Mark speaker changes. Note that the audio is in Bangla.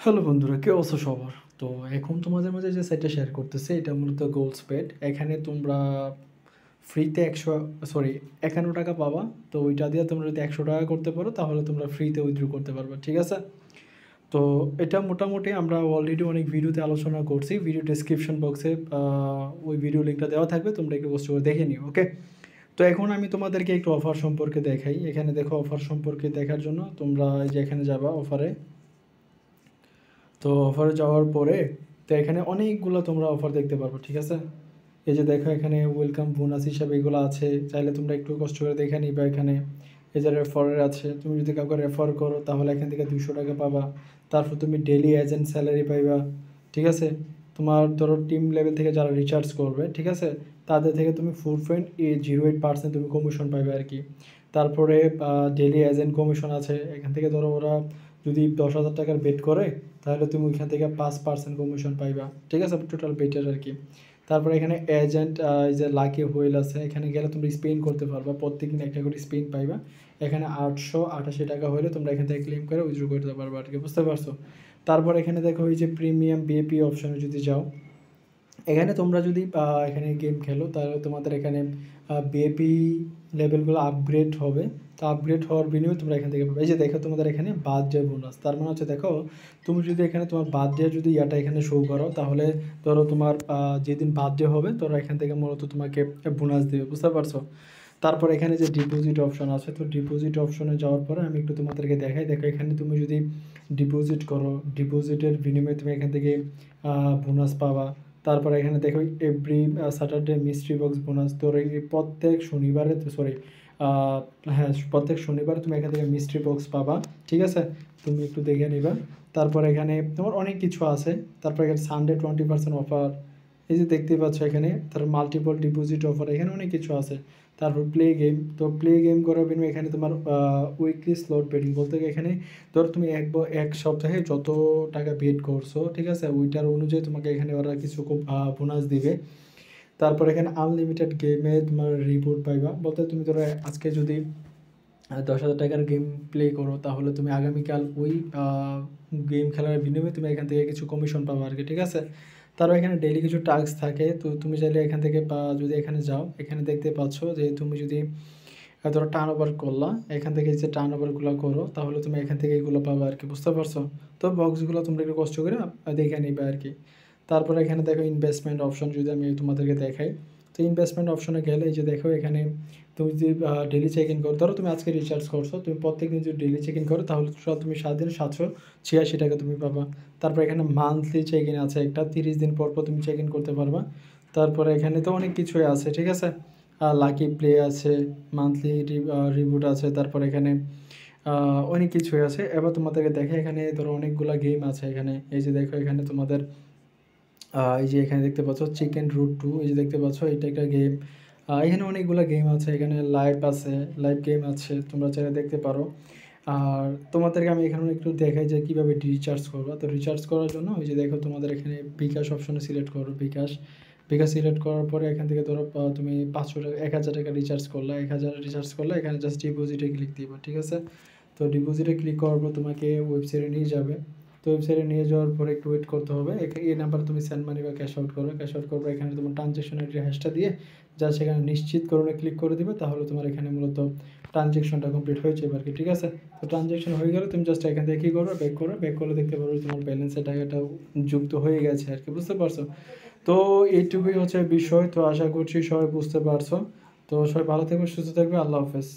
Speaker 1: হ্যালো বন্ধুরা, কি অবস্থা সবার? তো এখন তোমাদের মাঝে যে সাইটটা শেয়ার করতেছে এটা মূলত গোলসপেড। এখানে তোমরা ফ্রিতে 51 টাকা পাবা। তো ওইটা দিয়ে তোমরা যদি 100 টাকা করতে পারো তাহলে তোমরা ফ্রিতে উইথড্র করতে পারবে, ঠিক আছে? তো এটা মোটামুটি আমরা অলরেডি অনেক ভিডিওতে আলোচনা করছি। ভিডিও ডেসক্রিপশন বক্সে ওই ভিডিও লিঙ্কটা দেওয়া থাকবে, তোমরা একটু কষ্ট করে দেখে নিও, ওকে? তো এখন আমি তোমাদেরকে একটু অফার সম্পর্কে দেখাই। এখানে দেখো, অফার সম্পর্কে দেখার জন্য তোমরা এই যে এখানে যাবা অফারে। তো অফারে যাওয়ার পরে তো এখানে অনেকগুলো তোমরা অফার দেখতে পারবে, ঠিক আছে? এই যে দেখো, এখানে ওয়েলকাম বোনাস হিসাবে এগুলো আছে, চাইলে তোমরা একটু কষ্ট করে দেখে নিবা। এখানে এই যে রেফারের আছে, তুমি যদি কাউকে রেফার করো তাহলে এখান থেকে 200 টাকা পাবা। তারপর তুমি ডেলি এজেন্ট স্যালারি পাইবা, ঠিক আছে? তোমার ধরো টিম লেভেল থেকে যারা রিচার্জ করবে, ঠিক আছে, তাদের থেকে তুমি 4.08% তুমি কমিশন পাইবে আর কি। তারপরে ডেলি এজেন্ট কমিশন আছে, এখান থেকে ধরো ওরা যদি 10,000 টাকার বেট করে তাহলে তুমি ওইখান থেকে 5% কমিশন পাইবা, ঠিক আছে, টোটাল বেটের আর কি। তারপরে এখানে এজেন্ট এই যে লাকি হুইল আছে, এখানে গেলে তোমরা স্পিন করতে পারবা, প্রত্যেকদিন একটা করে স্পিন পাইবা। এখানে 888 টাকা হলে তোমরা এখান থেকে ক্লেম করে উইথড্র করতে পারবা আর কি, বুঝতে পারছো? তারপর এখানে দেখো এই যে প্রিমিয়াম বিএপি অপশনে যদি যাও, এখানে তোমরা যদি এখানে গেম খেলো তাহলে তোমাদের এখানে বিএপি লেভেলগুলো আপগ্রেড হবে। তো আপগ্রেড হওয়ার বিনিময়ে তোমরা এখান থেকে পাবে। এই যে দেখো, তোমাদের এখানে বার্থডে বোনাস, তার মানে হচ্ছে দেখো, তুমি যদি এখানে তোমার বার্থডে যদি ইয়াটা এখানে শো করো তাহলে ধরো তোমার যেদিন বার্থডে হবে তোরা এখান থেকে মূলত তোমাকে বোনাস দেবে, বুঝতে পারছো? তারপর এখানে যে ডিপোজিট অপশন আছে, তো ডিপোজিট অপশনে যাওয়ার পরে আমি একটু তোমাদেরকে দেখাই। দেখো, এখানে তুমি যদি ডিপোজিট করো, ডিপোজিটের বিনিময়ে তুমি এখান থেকে বোনাস পাবা। তারপরে এখানে দেখো every Saturday mystery box bonus, তোর এই প্রত্যেক শনিবারে, সরি, হ্যাঁ, প্রত্যেক শনিবারে তুমি এখান থেকে মিস্ট্রি বক্স পাবা, ঠিক আছে? তুমি একটু দেখে নিবা। তারপর এখানে তোমার অনেক কিছু আছে। তারপর এখানে সানডে 20% অফার, এই যে দেখতে পাচ্ছ এখানে। তার মাল্টিপল ডিপোজিট অফার, এখানে অনেক কিছু আছে। তারপর প্লে গেম, তো প্লে গেম করার বিনিময়ে এখানে তোমার উইকলি স্লট বেটিং বলতে গেলে এখানে ধরো তুমি এক সপ্তাহে যত টাকা বেট করছো, ঠিক আছে, ওইটার অনুযায়ী তোমাকে এখানে ওরা কিছু বোনাস দিবে। তারপর এখানে আনলিমিটেড গেমে তোমার রিপোর্ট পাইবা, বলতে তুমি ধরো আজকে যদি 10,000 টাকার গেম প্লে করো তাহলে তুমি আগামীকাল ওই গেম খেলার বিনিময়ে তুমি এখান থেকে কিছু কমিশন পাবে আর কি, ঠিক আছে? তারপর এখানে ডেইলি কিছু টাস্ক থাকে, তো তুমি চাইলে এখান থেকে বা যদি এখানে যাও, এখানে দেখতে পাচ্ছ যে তুমি যদি ধরো টার্ন ওভার করলা, এখান থেকে যে টার্ন ওভারগুলো করো তাহলে তুমি এখান থেকে এগুলো পাবে আর কি, বুঝতে পারছো? তো বক্সগুলো তোমরা একটু কষ্ট করে দেখে নিবে আর কি। তারপরে এখানে দেখো ইনভেস্টমেন্ট অপশন, যদি আমি তোমাদেরকে দেখাই, তো ইনভেস্টমেন্ট অপশনে গেলে এই যে দেখো এখানে তুমি যদি ডেলি চেক ইন করো, ধরো তুমি আজকে রিচার্জ করছো, তুমি প্রত্যেকদিন যদি ডেলি চেক ইন করো তাহলে তুমি 7 দিনে 786 টাকা তুমি পাবা। তারপর এখানে মান্থলি চেক ইন আছে একটা, 30 দিন পর পর তুমি চেক ইন করতে পারবা। তারপরে এখানে তো অনেক কিছুই আছে, ঠিক আছে? লাকি প্লে আছে, মান্থলি রিবুট আছে, তারপর এখানে অনেক কিছুই আছে। এবার তোমাদেরকে দেখে, এখানে ধরো অনেকগুলা গেম আছে এখানে। এই যে দেখো এখানে তোমাদের এই যে এখানে দেখতে পাচ্ছ চিকেন রুট 2, এই যে দেখতে পাচ্ছ এটা একটা গেম। এখানে অনেকগুলো গেম আছে, এখানে লাইভ আছে, লাইভ গেম আছে, তোমরা চাইলে দেখতে পারো। আর তোমাদেরকে আমি এখানে একটু দেখাই যে কীভাবে রিচার্জ করবো। তো রিচার্জ করার জন্য ওই যে দেখো, তোমাদের এখানে বিকাশ অপশনে সিলেক্ট করো, বিকাশ। বিকাশ সিলেক্ট করার পরে এখান থেকে ধরো তুমি 500 টাকা, 1,000 টাকা রিচার্জ করলে, 1,000 রিচার্জ করলে এখানে জাস্ট ডিপোজিটে ক্লিক দিবা, ঠিক আছে? তো ডিপোজিটে ক্লিক করার পর তোমাকে ওয়েবসাইটে নিয়ে যাবে। তো ওয়েবসাইটে নিয়ে যাওয়ার পরে একটু ওয়েট করতে হবে। এই নাম্বারে তুমি সেন্ড মানি বা ক্যাশ আউট করো, ক্যাশ আউট করবে এখানে তোমার ট্রানজ্যাকশন আইডি হ্যাশটা দিয়ে জাস্ট এখানে নিশ্চিতকরণে ক্লিক করে দিবে, তাহলে তোমার এখানে মূলত ট্রানজ্যাকশনটা কমপ্লিট হয়ে যাবে আর কি, ঠিক আছে? তো ট্রানজ্যাকশন হয়ে গেলে তুমি জাস্ট এখান থেকে কী করবে, ব্যাক করো, ব্যাক করলে দেখতে পারবে তোমার ব্যালেন্সের টাকাটা যুক্ত হয়ে গেছে আর কি, বুঝতে পারছো? তো এইটুকুই হচ্ছে বিষয়। তো আশা করছি সবাই বুঝতে পারছো। তো সবাই ভালো থাকবে, সুস্থ থাকবে, আল্লাহ হাফেজ।